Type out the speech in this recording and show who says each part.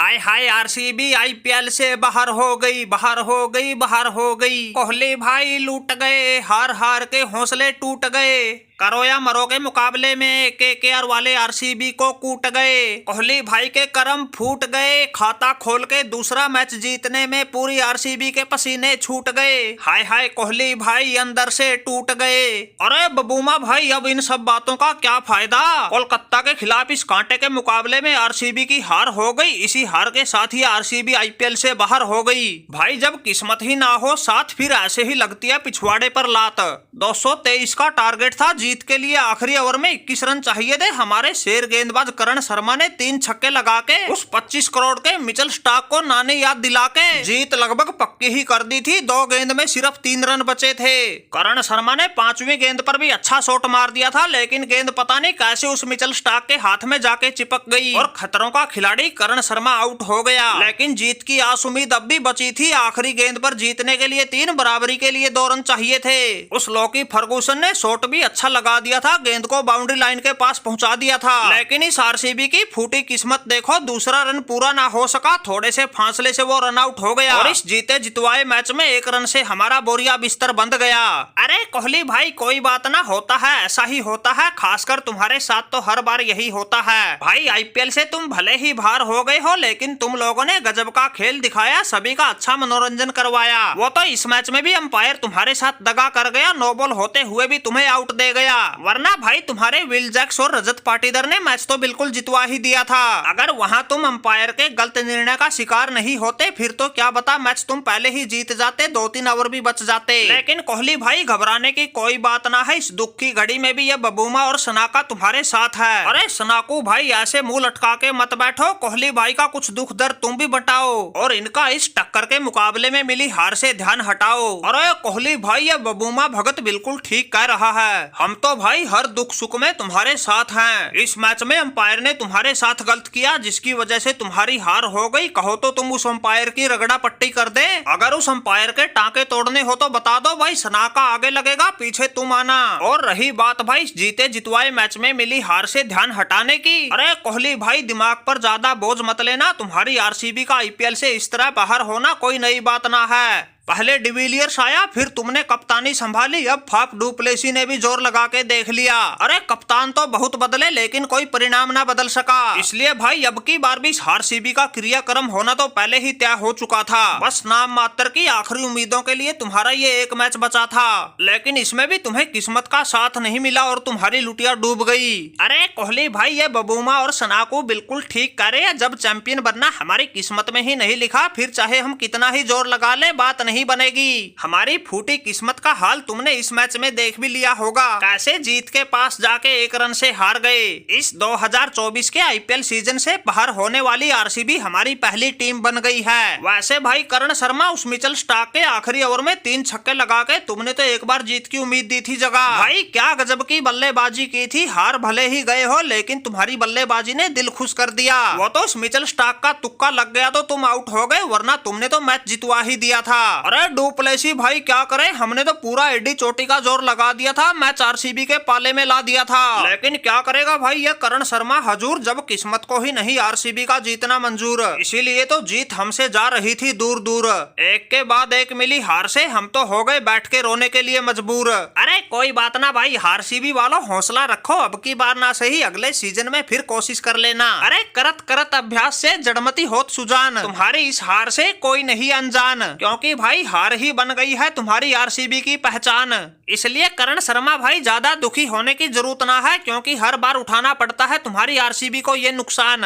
Speaker 1: हाय हाय RCB IPL से बाहर हो गई, बाहर हो गई, बाहर हो गई। कोहली भाई लूट गए, हार हार के हौसले टूट गए। करो या मरो के मुकाबले में केकेआर वाले आरसीबी को कूट गए। कोहली भाई के करम फूट गए, खाता खोल के दूसरा मैच जीतने में पूरी आरसीबी के पसीने छूट गए। हाय हाय कोहली भाई अंदर से टूट गए। अरे बबूमा भाई अब इन सब बातों का क्या फायदा। कोलकाता के खिलाफ इस कांटे के मुकाबले में आरसीबी की हार हो गई। इसी हार के साथ ही आरसीबी आईपीएल से बाहर हो गई। भाई जब किस्मत ही ना हो साथ फिर ऐसे ही लगती है पिछवाड़े पर लात। 223 का टारगेट था जीत के लिए। आखिरी ओवर में 21 रन चाहिए थे। हमारे शेर गेंदबाज करण शर्मा ने 3 छक्के लगा के उस 25 करोड़ के मिचेल स्टार्क को नानी याद दिला के जीत लगभग पक्की ही कर दी थी। 2 गेंद में सिर्फ 3 रन बचे थे। करण शर्मा ने 5वीं गेंद पर भी अच्छा शॉट मार दिया था, लेकिन गेंद पता नहीं कैसे उस मिचेल स्टार्क के हाथ में जाके चिपक गई और खतरों का खिलाड़ी करण शर्मा आउट हो गया। लेकिन जीत की आस उम्मीद अब भी बची थी। आखिरी गेंद पर जीतने के लिए 3, बराबरी के लिए 2 रन चाहिए थे। उस लॉकी फर्गूसन ने शॉट भी अच्छा लगा दिया था, गेंद को बाउंड्री लाइन के पास पहुंचा दिया था। लेकिन इस आरसीबी की फूटी किस्मत देखो, दूसरा रन पूरा ना हो सका। थोड़े से फासले से वो रन आउट हो गया और इस जीते जितवाए मैच में 1 रन से हमारा बोरिया बिस्तर बंद गया। अरे कोहली भाई कोई बात ना, होता है, ऐसा ही होता है। खासकर तुम्हारे साथ तो हर बार यही होता है। भाई आईपीएल से तुम भले ही बाहर हो गए हो, लेकिन तुम लोगों ने गजब का खेल दिखाया, सभी का अच्छा मनोरंजन करवाया। वो तो इस मैच में भी अंपायर तुम्हारे साथ दगा कर गया, नो बॉल होते हुए भी तुम्हें आउट दे गया। वरना भाई तुम्हारे विल जैक्स और रजत पाटीदार ने मैच तो बिल्कुल जितवा ही दिया था। अगर वहां तुम अंपायर के गलत निर्णय का शिकार नहीं होते फिर तो क्या बता मैच तुम पहले ही जीत जाते, 2-3 ओवर भी बच जाते। लेकिन कोहली भाई घबराने की कोई बात ना है। इस दुख की घड़ी में भी ये बबूमा और सनाका तुम्हारे साथ है। अरे सनाकू भाई ऐसे मुंह लटका के मत बैठो, कोहली भाई का कुछ दुख दर्द तुम भी बटाओ और इनका इस टक्कर के मुकाबले में मिली हार से ध्यान हटाओ। अरे कोहली भाई ये बबूमा भगत बिल्कुल ठीक कह रहा है। हम तो भाई हर दुख सुख में तुम्हारे साथ हैं। इस मैच में अंपायर ने तुम्हारे साथ गलत किया, जिसकी वजह से तुम्हारी हार हो गई। कहो तो तुम उस अंपायर की रगड़ा पट्टी कर दे। अगर उस अंपायर के टांके तोड़ने हो तो बता दो भाई, सनाका आगे लगेगा, पीछे तुम आना। और रही बात भाई जीते जितवाए मैच में मिली हार से ध्यान हटाने की, अरे कोहली भाई दिमाग पर ज्यादा बोझ मत लेना। तुम्हारी आरसीबी का आईपीएल से इस तरह बाहर होना कोई नई बात ना है। पहले डिविलियर्स आया, फिर तुमने कप्तानी संभाली, अब फाफ डू प्लेसी ने भी जोर लगा के देख लिया। अरे कप्तान तो बहुत बदले लेकिन कोई परिणाम ना बदल सका। इसलिए भाई अब की बार भी आरसीबी का क्रियाक्रम होना तो पहले ही तय हो चुका था। बस नाम मात्र की आखिरी उम्मीदों के लिए तुम्हारा ये 1 मैच बचा था, लेकिन इसमें भी तुम्हें किस्मत का साथ नहीं मिला और तुम्हारी लुटिया डूब गई। अरे कोहली भाई ये बबूमा और सनाकू बिल्कुल ठीक कह रहे हैं। जब चैंपियन बनना हमारी किस्मत में ही नहीं लिखा, फिर चाहे हम कितना ही जोर लगा ले बात नहीं बनेगी। हमारी फूटी किस्मत का हाल तुमने इस मैच में देख भी लिया होगा, कैसे जीत के पास जाके 1 रन से हार गए। इस 2024 के आईपीएल सीजन से बाहर होने वाली आरसीबी हमारी पहली टीम बन गई है। वैसे भाई करण शर्मा उस मिचेल स्टार्क के आखिरी ओवर में 3 छक्के लगा के तुमने तो एक बार जीत की उम्मीद दी थी जगह। भाई क्या गजब की बल्लेबाजी की थी। हार भले ही गए हो लेकिन तुम्हारी बल्लेबाजी ने दिल खुश कर दिया। वो तो उस मिचेल स्टार्क का तुक्का लग गया तो तुम आउट हो गए, वरना तुमने तो मैच जितवा ही दिया था। अरे डू प्लेसी भाई क्या करे, हमने तो पूरा एडी चोटी का जोर लगा दिया था, मैच आरसीबी के पाले में ला दिया था। लेकिन क्या करेगा भाई ये करण शर्मा हजूर, जब किस्मत को ही नहीं आरसीबी का जीतना मंजूर, इसीलिए तो जीत हमसे जा रही थी दूर दूर। एक के बाद एक मिली हार से हम तो हो गए बैठ के रोने के लिए मजबूर। अरे कोई बात ना भाई, आरसीबी वालों हौसला रखो, अब की बार ना सही अगले सीजन में फिर कोशिश कर लेना। अरे करत करत अभ्यास से जड़मती होत सुजान, तुम्हारी इस हार से कोई नहीं अनजान, क्योंकि भाई हार ही बन गई है तुम्हारी आरसीबी की पहचान। इसलिए करण शर्मा भाई ज्यादा दुखी होने की जरूरत ना है, क्योंकि हर बार उठाना पड़ता है तुम्हारी आरसीबी को ये नुकसान।